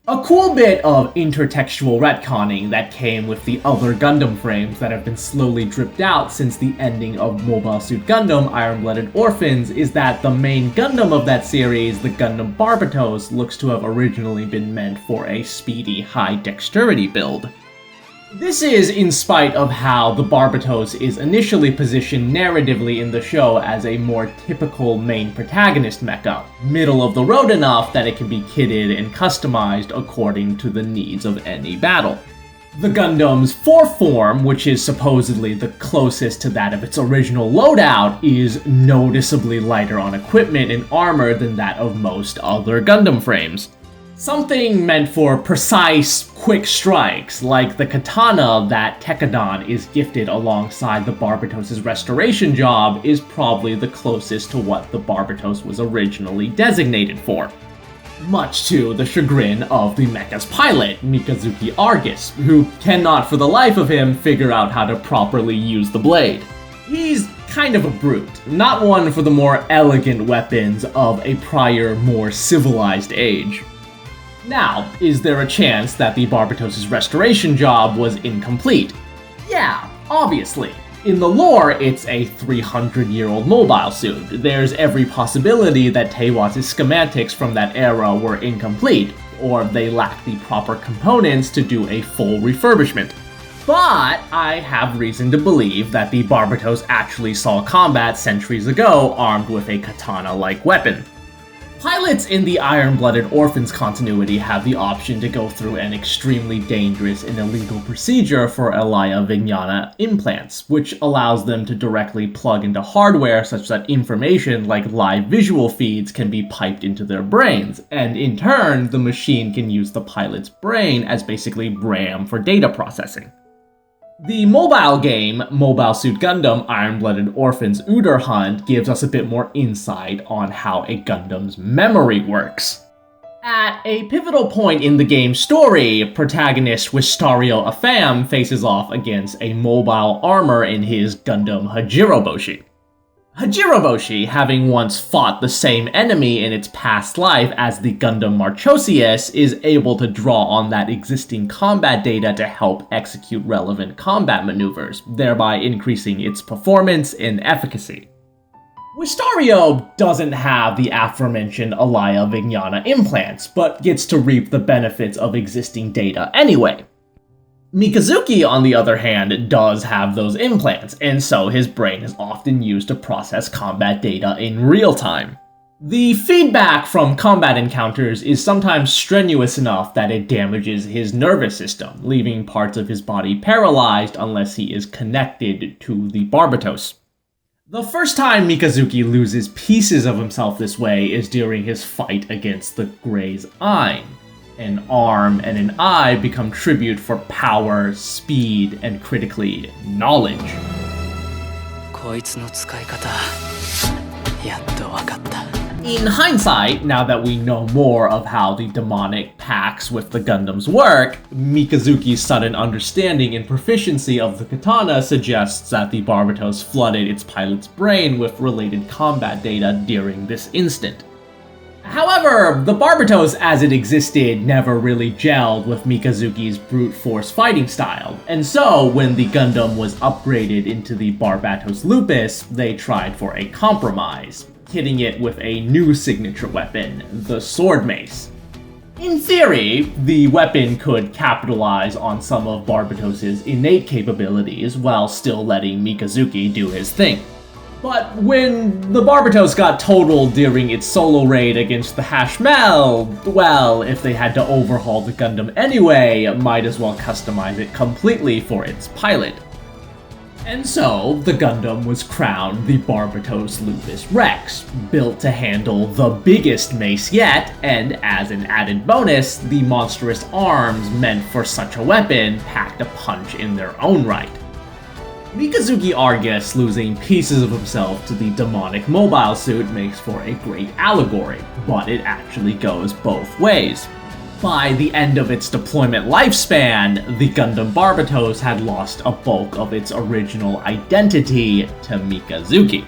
A cool bit of intertextual retconning that came with the other Gundam frames that have been slowly dripped out since the ending of Mobile Suit Gundam Iron-Blooded Orphans is that the main Gundam of that series, the Gundam Barbatos, looks to have originally been meant for a speedy, high-dexterity build. This is in spite of how the Barbatos is initially positioned narratively in the show as a more typical main protagonist mecha, middle of the road enough that it can be kitted and customized according to the needs of any battle. The Gundam's 4th form, which is supposedly the closest to that of its original loadout, is noticeably lighter on equipment and armor than that of most other Gundam frames. Something meant for precise, quick strikes, like the katana that Tekadon is gifted alongside the Barbatos' restoration job, is probably the closest to what the Barbatos was originally designated for. Much to the chagrin of the mecha's pilot, Mikazuki AUGUS, who cannot for the life of him figure out how to properly use the blade. He's kind of a brute, not one for the more elegant weapons of a prior, more civilized age. Now, is there a chance that the Barbatos' restoration job was incomplete? Yeah, obviously. In the lore, it's a 300-year-old mobile suit. There's every possibility that Teiwat's schematics from that era were incomplete, or they lack the proper components to do a full refurbishment. But I have reason to believe that the Barbatos actually saw combat centuries ago armed with a katana-like weapon. Pilots in the Iron-Blooded Orphans continuity have the option to go through an extremely dangerous and illegal procedure for Elia Vignana implants, which allows them to directly plug into hardware such that information like live visual feeds can be piped into their brains, and in turn, the machine can use the pilot's brain as basically RAM for data processing. The mobile game, Mobile Suit Gundam Iron-Blooded Orphans Urdr Hunt, gives us a bit more insight on how a Gundam's memory works. At a pivotal point in the game's story, protagonist Wistario Afam faces off against a mobile armor in his Gundam Hajiroboshi. Hajiroboshi, having once fought the same enemy in its past life as the Gundam Marchosius, is able to draw on that existing combat data to help execute relevant combat maneuvers, thereby increasing its performance and efficacy. Wistario doesn't have the aforementioned Elia Vignana implants, but gets to reap the benefits of existing data anyway. Mikazuki, on the other hand, does have those implants, and so his brain is often used to process combat data in real time. The feedback from combat encounters is sometimes strenuous enough that it damages his nervous system, leaving parts of his body paralyzed unless he is connected to the Barbatos. The first time Mikazuki loses pieces of himself this way is during his fight against the Grey's Eye. An arm and an eye become tribute for power, speed, and critically, knowledge. In hindsight, now that we know more of how the demonic pacts with the Gundams work, Mikazuki's sudden understanding and proficiency of the katana suggests that the Barbatos flooded its pilot's brain with related combat data during this instant. However, the Barbatos as it existed never really gelled with Mikazuki's brute force fighting style, and so when the Gundam was upgraded into the Barbatos Lupus, they tried for a compromise, hitting it with a new signature weapon, the Sword Mace. In theory, the weapon could capitalize on some of Barbatos' innate capabilities while still letting Mikazuki do his thing. But when the Barbatos got totaled during its solo raid against the Hashmel, well, if they had to overhaul the Gundam anyway, might as well customize it completely for its pilot. And so, the Gundam was crowned the Barbatos Lupus Rex, built to handle the biggest mace yet, and as an added bonus, the monstrous arms meant for such a weapon packed a punch in their own right. Mikazuki AUGUS losing pieces of himself to the demonic mobile suit makes for a great allegory, but it actually goes both ways. By the end of its deployment lifespan, the Gundam Barbatos had lost a bulk of its original identity to Mikazuki.